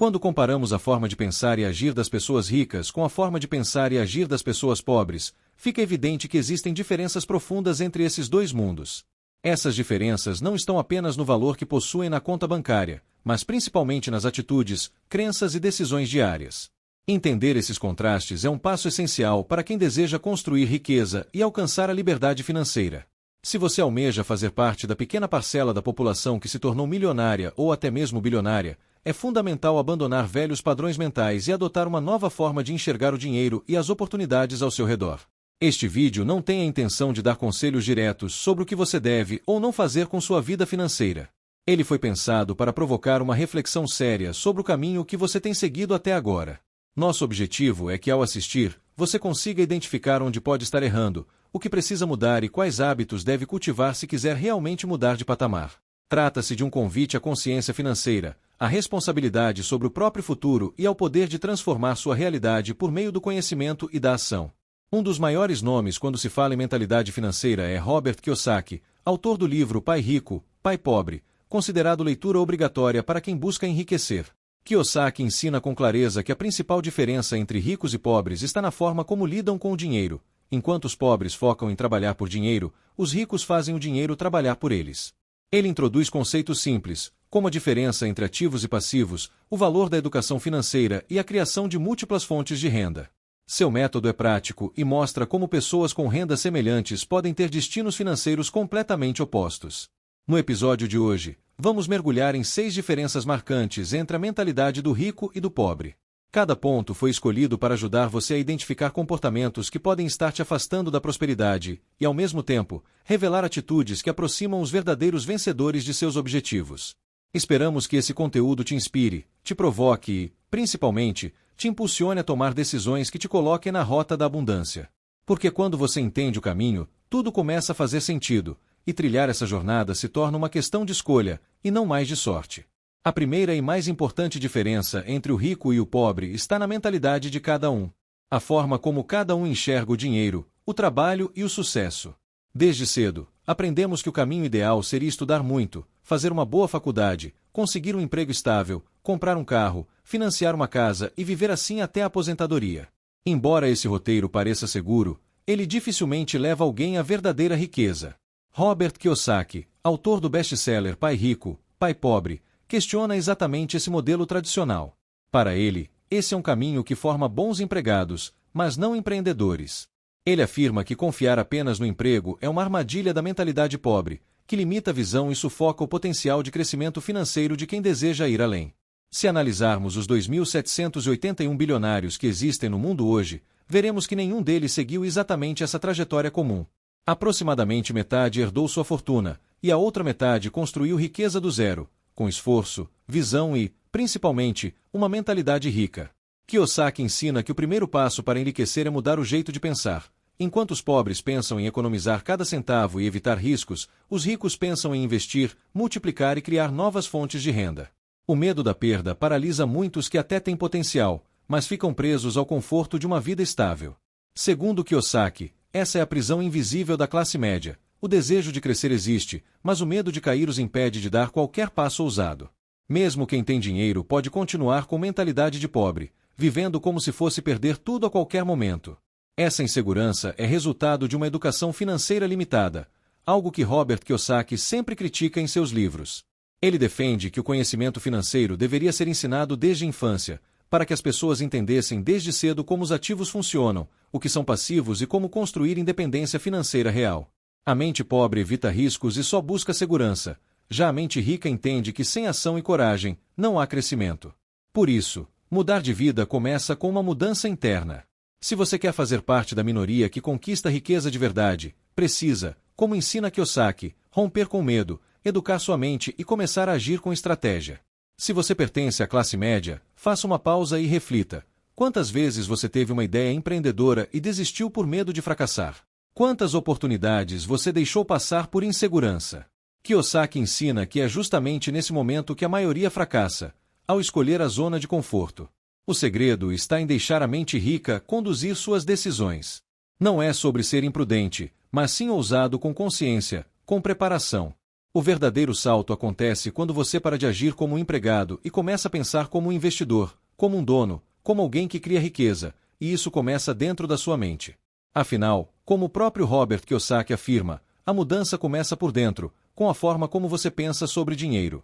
Quando comparamos a forma de pensar e agir das pessoas ricas com a forma de pensar e agir das pessoas pobres, fica evidente que existem diferenças profundas entre esses dois mundos. Essas diferenças não estão apenas no valor que possuem na conta bancária, mas principalmente nas atitudes, crenças e decisões diárias. Entender esses contrastes é um passo essencial para quem deseja construir riqueza e alcançar a liberdade financeira. Se você almeja fazer parte da pequena parcela da população que se tornou milionária ou até mesmo bilionária, é fundamental abandonar velhos padrões mentais e adotar uma nova forma de enxergar o dinheiro e as oportunidades ao seu redor. Este vídeo não tem a intenção de dar conselhos diretos sobre o que você deve ou não fazer com sua vida financeira. Ele foi pensado para provocar uma reflexão séria sobre o caminho que você tem seguido até agora. Nosso objetivo é que, ao assistir, você consiga identificar onde pode estar errando, o que precisa mudar e quais hábitos deve cultivar se quiser realmente mudar de patamar. Trata-se de um convite à consciência financeira, à responsabilidade sobre o próprio futuro e ao poder de transformar sua realidade por meio do conhecimento e da ação. Um dos maiores nomes quando se fala em mentalidade financeira é Robert Kiyosaki, autor do livro Pai Rico, Pai Pobre, considerado leitura obrigatória para quem busca enriquecer. Kiyosaki ensina com clareza que a principal diferença entre ricos e pobres está na forma como lidam com o dinheiro. Enquanto os pobres focam em trabalhar por dinheiro, os ricos fazem o dinheiro trabalhar por eles. Ele introduz conceitos simples, como a diferença entre ativos e passivos, o valor da educação financeira e a criação de múltiplas fontes de renda. Seu método é prático e mostra como pessoas com rendas semelhantes podem ter destinos financeiros completamente opostos. No episódio de hoje, vamos mergulhar em 6 diferenças marcantes entre a mentalidade do rico e do pobre. Cada ponto foi escolhido para ajudar você a identificar comportamentos que podem estar te afastando da prosperidade e, ao mesmo tempo, revelar atitudes que aproximam os verdadeiros vencedores de seus objetivos. Esperamos que esse conteúdo te inspire, te provoque e, principalmente, te impulsione a tomar decisões que te coloquem na rota da abundância. Porque quando você entende o caminho, tudo começa a fazer sentido, e trilhar essa jornada se torna uma questão de escolha, e não mais de sorte. A primeira e mais importante diferença entre o rico e o pobre está na mentalidade de cada um. A forma como cada um enxerga o dinheiro, o trabalho e o sucesso. Desde cedo, aprendemos que o caminho ideal seria estudar muito, fazer uma boa faculdade, conseguir um emprego estável, comprar um carro, financiar uma casa e viver assim até a aposentadoria. Embora esse roteiro pareça seguro, ele dificilmente leva alguém à verdadeira riqueza. Robert Kiyosaki, autor do best-seller Pai Rico, Pai Pobre, questiona exatamente esse modelo tradicional. Para ele, esse é um caminho que forma bons empregados, mas não empreendedores. Ele afirma que confiar apenas no emprego é uma armadilha da mentalidade pobre, que limita a visão e sufoca o potencial de crescimento financeiro de quem deseja ir além. Se analisarmos os 2.781 bilionários que existem no mundo hoje, veremos que nenhum deles seguiu exatamente essa trajetória comum. Aproximadamente metade herdou sua fortuna, e a outra metade construiu riqueza do zero, com esforço, visão e, principalmente, uma mentalidade rica. Kiyosaki ensina que o primeiro passo para enriquecer é mudar o jeito de pensar. Enquanto os pobres pensam em economizar cada centavo e evitar riscos, os ricos pensam em investir, multiplicar e criar novas fontes de renda. O medo da perda paralisa muitos que até têm potencial, mas ficam presos ao conforto de uma vida estável. Segundo Kiyosaki, essa é a prisão invisível da classe média. O desejo de crescer existe, mas o medo de cair os impede de dar qualquer passo ousado. Mesmo quem tem dinheiro pode continuar com mentalidade de pobre, vivendo como se fosse perder tudo a qualquer momento. Essa insegurança é resultado de uma educação financeira limitada, algo que Robert Kiyosaki sempre critica em seus livros. Ele defende que o conhecimento financeiro deveria ser ensinado desde a infância, para que as pessoas entendessem desde cedo como os ativos funcionam, o que são passivos e como construir independência financeira real. A mente pobre evita riscos e só busca segurança, já a mente rica entende que sem ação e coragem, não há crescimento. Por isso, mudar de vida começa com uma mudança interna. Se você quer fazer parte da minoria que conquista a riqueza de verdade, precisa, como ensina Kiyosaki, romper com medo, educar sua mente e começar a agir com estratégia. Se você pertence à classe média, faça uma pausa e reflita. Quantas vezes você teve uma ideia empreendedora e desistiu por medo de fracassar? Quantas oportunidades você deixou passar por insegurança? Kiyosaki ensina que é justamente nesse momento que a maioria fracassa, ao escolher a zona de conforto. O segredo está em deixar a mente rica conduzir suas decisões. Não é sobre ser imprudente, mas sim ousado com consciência, com preparação. O verdadeiro salto acontece quando você para de agir como um empregado e começa a pensar como um investidor, como um dono, como alguém que cria riqueza, e isso começa dentro da sua mente. Afinal, como o próprio Robert Kiyosaki afirma, a mudança começa por dentro, com a forma como você pensa sobre dinheiro.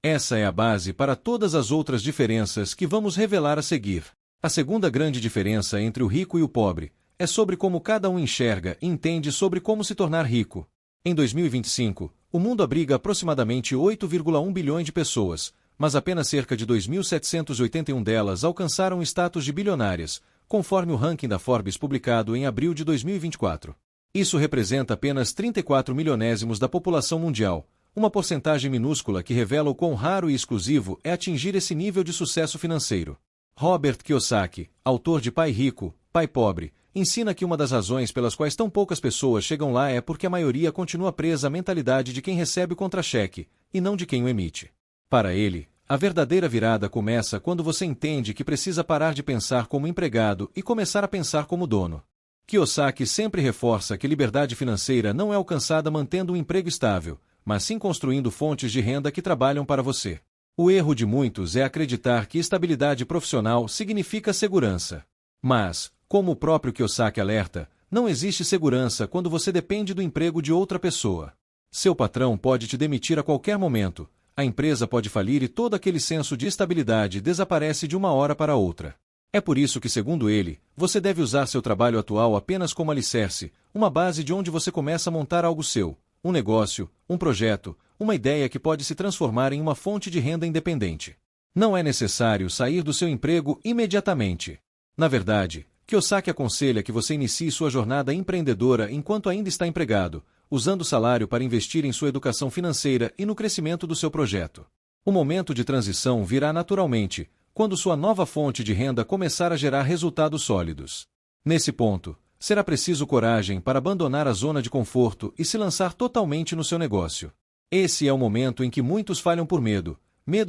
Essa é a base para todas as outras diferenças que vamos revelar a seguir. A segunda grande diferença entre o rico e o pobre é sobre como cada um enxerga e entende sobre como se tornar rico. Em 2025, o mundo abriga aproximadamente 8,1 bilhões de pessoas, mas apenas cerca de 2.781 delas alcançaram o status de bilionárias, conforme o ranking da Forbes publicado em abril de 2024. Isso representa apenas 34 milionésimos da população mundial, uma porcentagem minúscula que revela o quão raro e exclusivo é atingir esse nível de sucesso financeiro. Robert Kiyosaki, autor de Pai Rico, Pai Pobre, ensina que uma das razões pelas quais tão poucas pessoas chegam lá é porque a maioria continua presa à mentalidade de quem recebe o contra-cheque, e não de quem o emite. Para ele, a verdadeira virada começa quando você entende que precisa parar de pensar como empregado e começar a pensar como dono. Kiyosaki sempre reforça que liberdade financeira não é alcançada mantendo um emprego estável, mas sim construindo fontes de renda que trabalham para você. O erro de muitos é acreditar que estabilidade profissional significa segurança. Mas, como o próprio Kiyosaki alerta, não existe segurança quando você depende do emprego de outra pessoa. Seu patrão pode te demitir a qualquer momento, a empresa pode falir e todo aquele senso de estabilidade desaparece de uma hora para outra. É por isso que, segundo ele, você deve usar seu trabalho atual apenas como alicerce, uma base de onde você começa a montar algo seu, um negócio, um projeto, uma ideia que pode se transformar em uma fonte de renda independente. Não é necessário sair do seu emprego imediatamente. Na verdade, Kiyosaki aconselha que você inicie sua jornada empreendedora enquanto ainda está empregado, usando o salário para investir em sua educação financeira e no crescimento do seu projeto. O momento de transição virá naturalmente, quando sua nova fonte de renda começar a gerar resultados sólidos. Nesse ponto, será preciso coragem para abandonar a zona de conforto e se lançar totalmente no seu negócio. Esse é o momento em que muitos falham por medo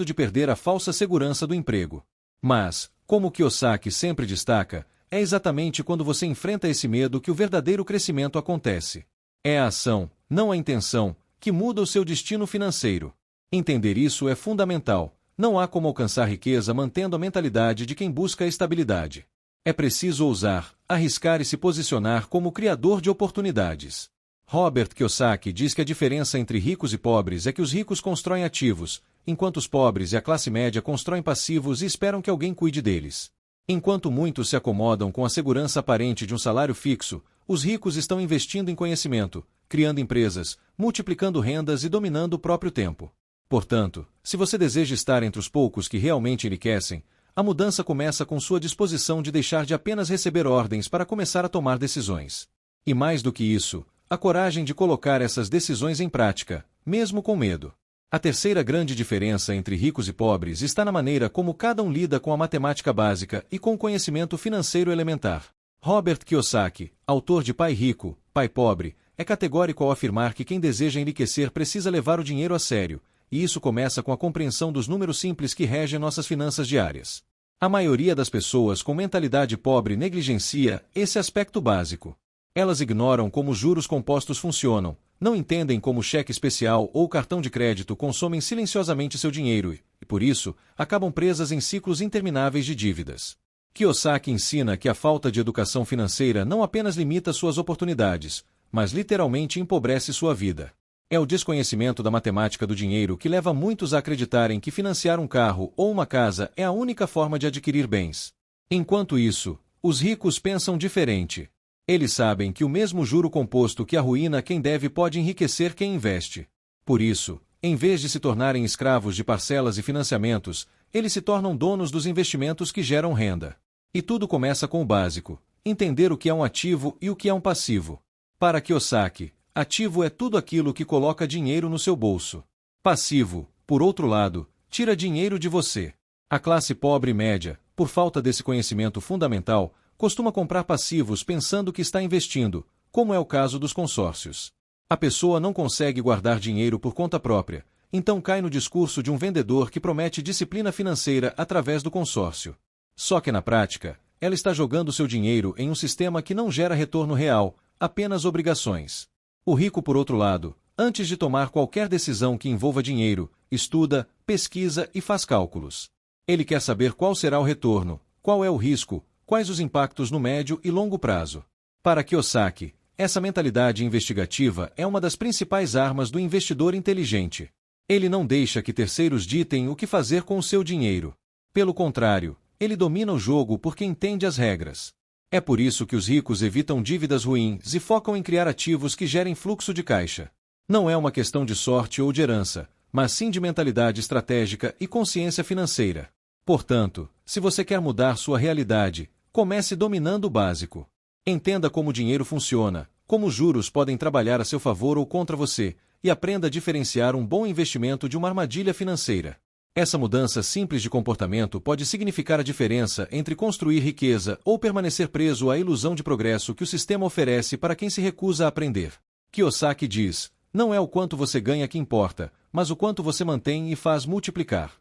de perder a falsa segurança do emprego. Mas, como Kiyosaki sempre destaca, é exatamente quando você enfrenta esse medo que o verdadeiro crescimento acontece. É a ação, não a intenção, que muda o seu destino financeiro. Entender isso é fundamental. Não há como alcançar riqueza mantendo a mentalidade de quem busca a estabilidade. É preciso ousar, arriscar e se posicionar como criador de oportunidades. Robert Kiyosaki diz que a diferença entre ricos e pobres é que os ricos constroem ativos, enquanto os pobres e a classe média constroem passivos e esperam que alguém cuide deles. Enquanto muitos se acomodam com a segurança aparente de um salário fixo, os ricos estão investindo em conhecimento, criando empresas, multiplicando rendas e dominando o próprio tempo. Portanto, se você deseja estar entre os poucos que realmente enriquecem, a mudança começa com sua disposição de deixar de apenas receber ordens para começar a tomar decisões. E mais do que isso, a coragem de colocar essas decisões em prática, mesmo com medo. A terceira grande diferença entre ricos e pobres está na maneira como cada um lida com a matemática básica e com o conhecimento financeiro elementar. Robert Kiyosaki, autor de Pai Rico, Pai Pobre, é categórico ao afirmar que quem deseja enriquecer precisa levar o dinheiro a sério, e isso começa com a compreensão dos números simples que regem nossas finanças diárias. A maioria das pessoas com mentalidade pobre negligencia esse aspecto básico. Elas ignoram como os juros compostos funcionam, não entendem como o cheque especial ou cartão de crédito consomem silenciosamente seu dinheiro e, por isso, acabam presas em ciclos intermináveis de dívidas. Kiyosaki ensina que a falta de educação financeira não apenas limita suas oportunidades, mas literalmente empobrece sua vida. É o desconhecimento da matemática do dinheiro que leva muitos a acreditarem que financiar um carro ou uma casa é a única forma de adquirir bens. Enquanto isso, os ricos pensam diferente. Eles sabem que o mesmo juro composto que arruína quem deve pode enriquecer quem investe. Por isso, em vez de se tornarem escravos de parcelas e financiamentos, eles se tornam donos dos investimentos que geram renda. E tudo começa com o básico: entender o que é um ativo e o que é um passivo. Para Kiyosaki, ativo é tudo aquilo que coloca dinheiro no seu bolso. Passivo, por outro lado, tira dinheiro de você. A classe pobre e média, por falta desse conhecimento fundamental, costuma comprar passivos pensando que está investindo, como é o caso dos consórcios. A pessoa não consegue guardar dinheiro por conta própria, então cai no discurso de um vendedor que promete disciplina financeira através do consórcio. Só que na prática, ela está jogando seu dinheiro em um sistema que não gera retorno real, apenas obrigações. O rico, por outro lado, antes de tomar qualquer decisão que envolva dinheiro, estuda, pesquisa e faz cálculos. Ele quer saber qual será o retorno, qual é o risco, quais os impactos no médio e longo prazo. Para Kiyosaki, essa mentalidade investigativa é uma das principais armas do investidor inteligente. Ele não deixa que terceiros ditem o que fazer com o seu dinheiro. Pelo contrário, ele domina o jogo porque entende as regras. É por isso que os ricos evitam dívidas ruins e focam em criar ativos que gerem fluxo de caixa. Não é uma questão de sorte ou de herança, mas sim de mentalidade estratégica e consciência financeira. Portanto, se você quer mudar sua realidade, comece dominando o básico. Entenda como o dinheiro funciona, como os juros podem trabalhar a seu favor ou contra você, e aprenda a diferenciar um bom investimento de uma armadilha financeira. Essa mudança simples de comportamento pode significar a diferença entre construir riqueza ou permanecer preso à ilusão de progresso que o sistema oferece para quem se recusa a aprender. Kiyosaki diz: não é o quanto você ganha que importa, mas o quanto você mantém e faz multiplicar.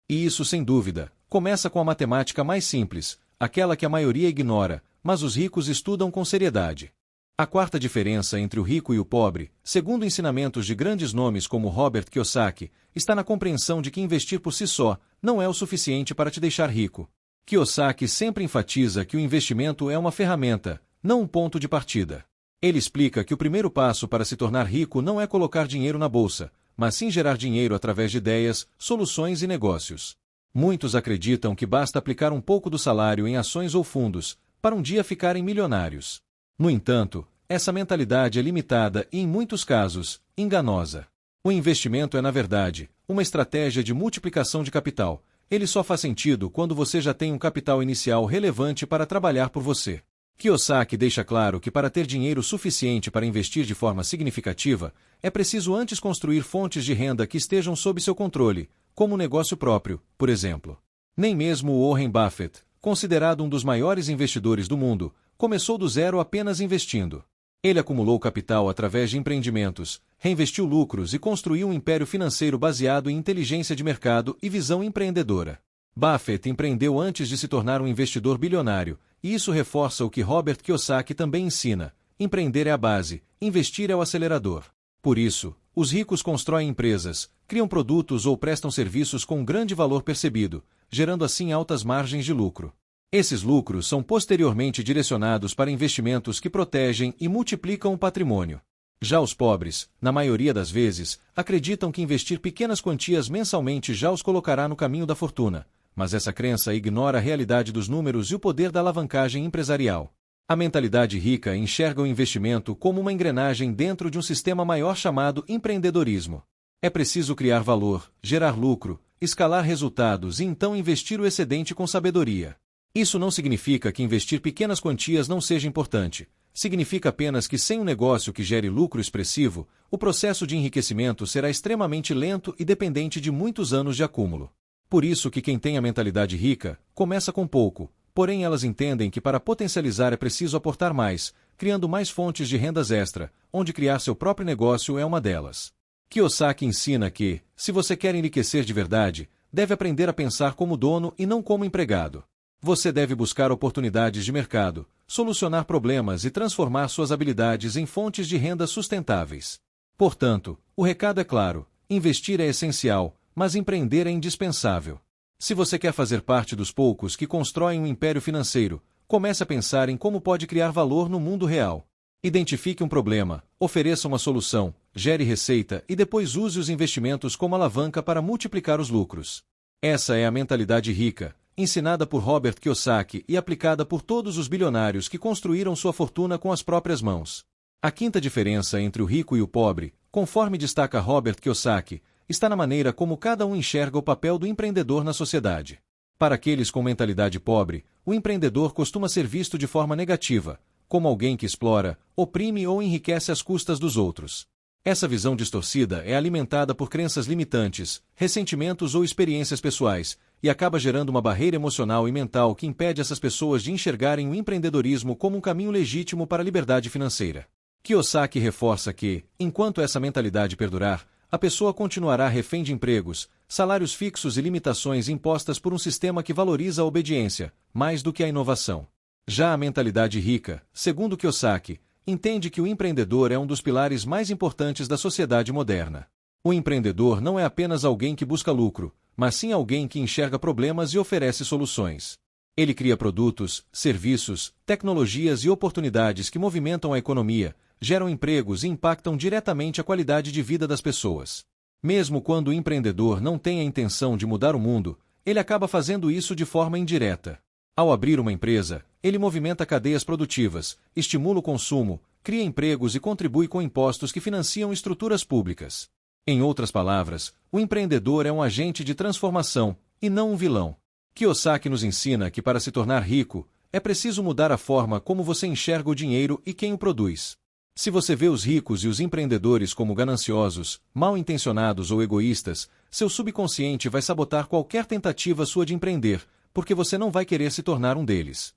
E isso, sem dúvida, começa com a matemática mais simples, aquela que a maioria ignora, mas os ricos estudam com seriedade. A quarta diferença entre o rico e o pobre, segundo ensinamentos de grandes nomes como Robert Kiyosaki, está na compreensão de que investir por si só não é o suficiente para te deixar rico. Kiyosaki sempre enfatiza que o investimento é uma ferramenta, não um ponto de partida. Ele explica que o primeiro passo para se tornar rico não é colocar dinheiro na bolsa, mas sim gerar dinheiro através de ideias, soluções e negócios. Muitos acreditam que basta aplicar um pouco do salário em ações ou fundos, para um dia ficarem milionários. No entanto, essa mentalidade é limitada e, em muitos casos, enganosa. O investimento é, na verdade, uma estratégia de multiplicação de capital. Ele só faz sentido quando você já tem um capital inicial relevante para trabalhar por você. Kiyosaki deixa claro que para ter dinheiro suficiente para investir de forma significativa, é preciso antes construir fontes de renda que estejam sob seu controle, como um negócio próprio, por exemplo. Nem mesmo o Warren Buffett, considerado um dos maiores investidores do mundo, começou do zero apenas investindo. Ele acumulou capital através de empreendimentos, reinvestiu lucros e construiu um império financeiro baseado em inteligência de mercado e visão empreendedora. Buffett empreendeu antes de se tornar um investidor bilionário, e isso reforça o que Robert Kiyosaki também ensina: empreender é a base, investir é o acelerador. Por isso, os ricos constroem empresas, criam produtos ou prestam serviços com grande valor percebido, gerando assim altas margens de lucro. Esses lucros são posteriormente direcionados para investimentos que protegem e multiplicam o patrimônio. Já os pobres, na maioria das vezes, acreditam que investir pequenas quantias mensalmente já os colocará no caminho da fortuna, mas essa crença ignora a realidade dos números e o poder da alavancagem empresarial. A mentalidade rica enxerga o investimento como uma engrenagem dentro de um sistema maior chamado empreendedorismo. É preciso criar valor, gerar lucro, escalar resultados e então investir o excedente com sabedoria. Isso não significa que investir pequenas quantias não seja importante. Significa apenas que sem um negócio que gere lucro expressivo, o processo de enriquecimento será extremamente lento e dependente de muitos anos de acúmulo. Por isso que quem tem a mentalidade rica, começa com pouco, porém elas entendem que para potencializar é preciso aportar mais, criando mais fontes de rendas extra, onde criar seu próprio negócio é uma delas. Kiyosaki ensina que, se você quer enriquecer de verdade, deve aprender a pensar como dono e não como empregado. Você deve buscar oportunidades de mercado, solucionar problemas e transformar suas habilidades em fontes de renda sustentáveis. Portanto, o recado é claro: investir é essencial, mas empreender é indispensável. Se você quer fazer parte dos poucos que constroem um império financeiro, comece a pensar em como pode criar valor no mundo real. Identifique um problema, ofereça uma solução, gere receita e depois use os investimentos como alavanca para multiplicar os lucros. Essa é a mentalidade rica, ensinada por Robert Kiyosaki e aplicada por todos os bilionários que construíram sua fortuna com as próprias mãos. A quinta diferença entre o rico e o pobre, conforme destaca Robert Kiyosaki, está na maneira como cada um enxerga o papel do empreendedor na sociedade. Para aqueles com mentalidade pobre, o empreendedor costuma ser visto de forma negativa, como alguém que explora, oprime ou enriquece às custas dos outros. Essa visão distorcida é alimentada por crenças limitantes, ressentimentos ou experiências pessoais, e acaba gerando uma barreira emocional e mental que impede essas pessoas de enxergarem o empreendedorismo como um caminho legítimo para a liberdade financeira. Kiyosaki reforça que, enquanto essa mentalidade perdurar, a pessoa continuará refém de empregos, salários fixos e limitações impostas por um sistema que valoriza a obediência, mais do que a inovação. Já a mentalidade rica, segundo Kiyosaki, entende que o empreendedor é um dos pilares mais importantes da sociedade moderna. O empreendedor não é apenas alguém que busca lucro, mas sim alguém que enxerga problemas e oferece soluções. Ele cria produtos, serviços, tecnologias e oportunidades que movimentam a economia, geram empregos e impactam diretamente a qualidade de vida das pessoas. Mesmo quando o empreendedor não tem a intenção de mudar o mundo, ele acaba fazendo isso de forma indireta. Ao abrir uma empresa, ele movimenta cadeias produtivas, estimula o consumo, cria empregos e contribui com impostos que financiam estruturas públicas. Em outras palavras, o empreendedor é um agente de transformação, e não um vilão. Kiyosaki nos ensina que para se tornar rico, é preciso mudar a forma como você enxerga o dinheiro e quem o produz. Se você vê os ricos e os empreendedores como gananciosos, mal-intencionados ou egoístas, seu subconsciente vai sabotar qualquer tentativa sua de empreender, porque você não vai querer se tornar um deles.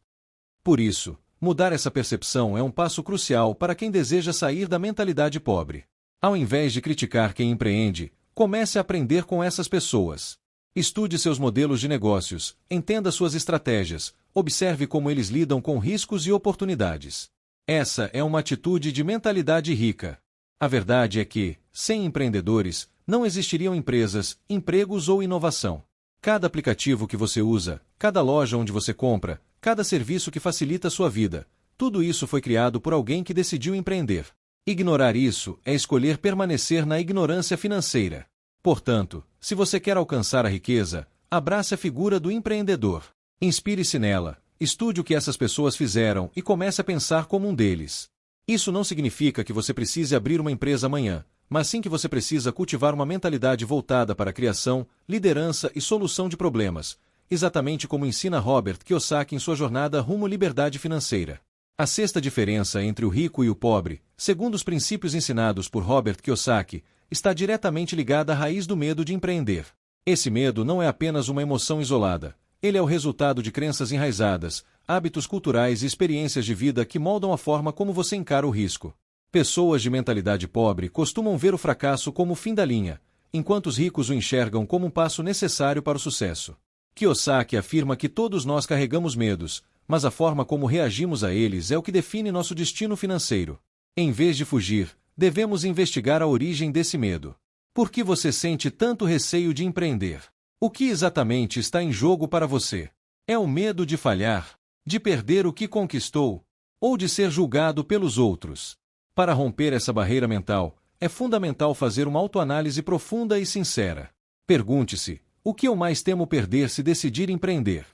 Por isso, mudar essa percepção é um passo crucial para quem deseja sair da mentalidade pobre. Ao invés de criticar quem empreende, comece a aprender com essas pessoas. Estude seus modelos de negócios, entenda suas estratégias, observe como eles lidam com riscos e oportunidades. Essa é uma atitude de mentalidade rica. A verdade é que, sem empreendedores, não existiriam empresas, empregos ou inovação. Cada aplicativo que você usa, cada loja onde você compra, cada serviço que facilita sua vida, tudo isso foi criado por alguém que decidiu empreender. Ignorar isso é escolher permanecer na ignorância financeira. Portanto, se você quer alcançar a riqueza, abrace a figura do empreendedor. Inspire-se nela, estude o que essas pessoas fizeram e comece a pensar como um deles. Isso não significa que você precise abrir uma empresa amanhã, mas sim que você precisa cultivar uma mentalidade voltada para a criação, liderança e solução de problemas, exatamente como ensina Robert Kiyosaki em sua jornada rumo à liberdade financeira. A sexta diferença entre o rico e o pobre, segundo os princípios ensinados por Robert Kiyosaki, está diretamente ligada à raiz do medo de empreender. Esse medo não é apenas uma emoção isolada, ele é o resultado de crenças enraizadas, hábitos culturais e experiências de vida que moldam a forma como você encara o risco. Pessoas de mentalidade pobre costumam ver o fracasso como o fim da linha, enquanto os ricos o enxergam como um passo necessário para o sucesso. Kiyosaki afirma que todos nós carregamos medos, mas a forma como reagimos a eles é o que define nosso destino financeiro. Em vez de fugir, devemos investigar a origem desse medo. Por que você sente tanto receio de empreender? O que exatamente está em jogo para você? É o medo de falhar, de perder o que conquistou, ou de ser julgado pelos outros? Para romper essa barreira mental, é fundamental fazer uma autoanálise profunda e sincera. Pergunte-se: o que eu mais temo perder se decidir empreender?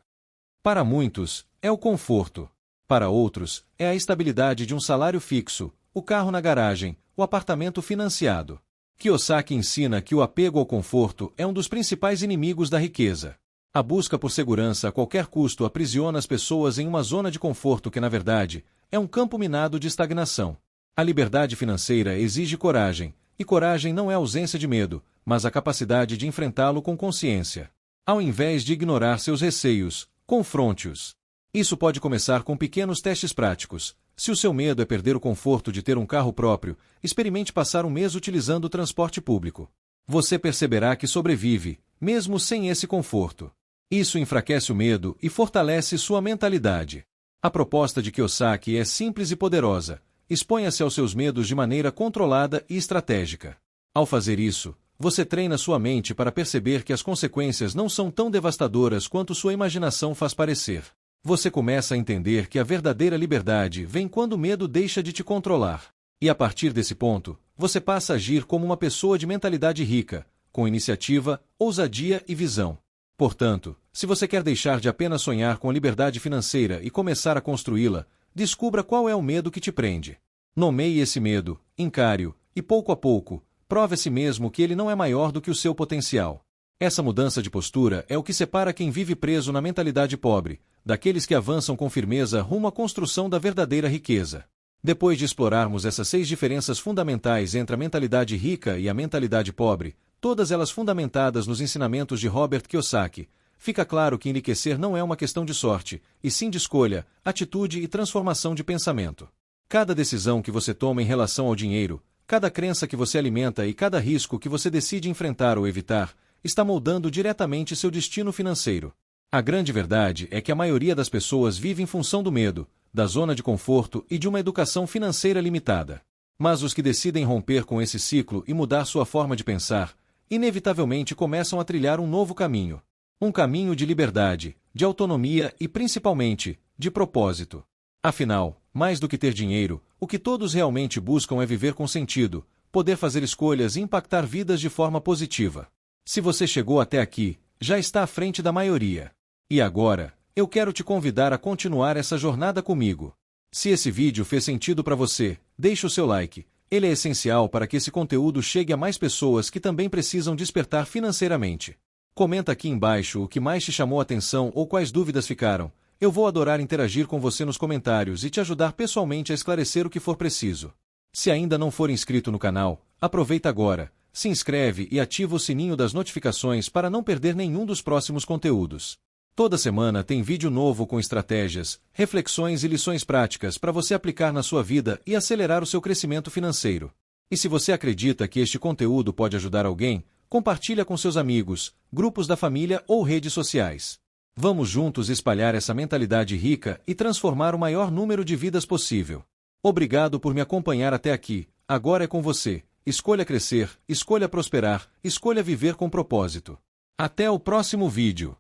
Para muitos, é o conforto. Para outros, é a estabilidade de um salário fixo, o carro na garagem, o apartamento financiado. Kiyosaki ensina que o apego ao conforto é um dos principais inimigos da riqueza. A busca por segurança a qualquer custo aprisiona as pessoas em uma zona de conforto que, na verdade, é um campo minado de estagnação. A liberdade financeira exige coragem, e coragem não é ausência de medo, mas a capacidade de enfrentá-lo com consciência. Ao invés de ignorar seus receios, confronte-os. Isso pode começar com pequenos testes práticos. Se o seu medo é perder o conforto de ter um carro próprio, experimente passar um mês utilizando o transporte público. Você perceberá que sobrevive, mesmo sem esse conforto. Isso enfraquece o medo e fortalece sua mentalidade. A proposta de Kiyosaki é simples e poderosa. Exponha-se aos seus medos de maneira controlada e estratégica. Ao fazer isso, você treina sua mente para perceber que as consequências não são tão devastadoras quanto sua imaginação faz parecer. Você começa a entender que a verdadeira liberdade vem quando o medo deixa de te controlar. E a partir desse ponto, você passa a agir como uma pessoa de mentalidade rica, com iniciativa, ousadia e visão. Portanto, se você quer deixar de apenas sonhar com a liberdade financeira e começar a construí-la, descubra qual é o medo que te prende. Nomeie esse medo, encare-o, e pouco a pouco, prove a si mesmo que ele não é maior do que o seu potencial. Essa mudança de postura é o que separa quem vive preso na mentalidade pobre, daqueles que avançam com firmeza rumo à construção da verdadeira riqueza. Depois de explorarmos essas 6 diferenças fundamentais entre a mentalidade rica e a mentalidade pobre, todas elas fundamentadas nos ensinamentos de Robert Kiyosaki, fica claro que enriquecer não é uma questão de sorte, e sim de escolha, atitude e transformação de pensamento. Cada decisão que você toma em relação ao dinheiro, cada crença que você alimenta e cada risco que você decide enfrentar ou evitar, está moldando diretamente seu destino financeiro. A grande verdade é que a maioria das pessoas vive em função do medo, da zona de conforto e de uma educação financeira limitada. Mas os que decidem romper com esse ciclo e mudar sua forma de pensar, inevitavelmente começam a trilhar um novo caminho. Um caminho de liberdade, de autonomia e, principalmente, de propósito. Afinal, mais do que ter dinheiro, o que todos realmente buscam é viver com sentido, poder fazer escolhas e impactar vidas de forma positiva. Se você chegou até aqui, já está à frente da maioria. E agora, eu quero te convidar a continuar essa jornada comigo. Se esse vídeo fez sentido para você, deixe o seu like. Ele é essencial para que esse conteúdo chegue a mais pessoas que também precisam despertar financeiramente. Comenta aqui embaixo o que mais te chamou a atenção ou quais dúvidas ficaram. Eu vou adorar interagir com você nos comentários e te ajudar pessoalmente a esclarecer o que for preciso. Se ainda não for inscrito no canal, aproveita agora, se inscreve e ativa o sininho das notificações para não perder nenhum dos próximos conteúdos. Toda semana tem vídeo novo com estratégias, reflexões e lições práticas para você aplicar na sua vida e acelerar o seu crescimento financeiro. E se você acredita que este conteúdo pode ajudar alguém, compartilha com seus amigos, grupos da família ou redes sociais. Vamos juntos espalhar essa mentalidade rica e transformar o maior número de vidas possível. Obrigado por me acompanhar até aqui. Agora é com você. Escolha crescer, escolha prosperar, escolha viver com propósito. Até o próximo vídeo.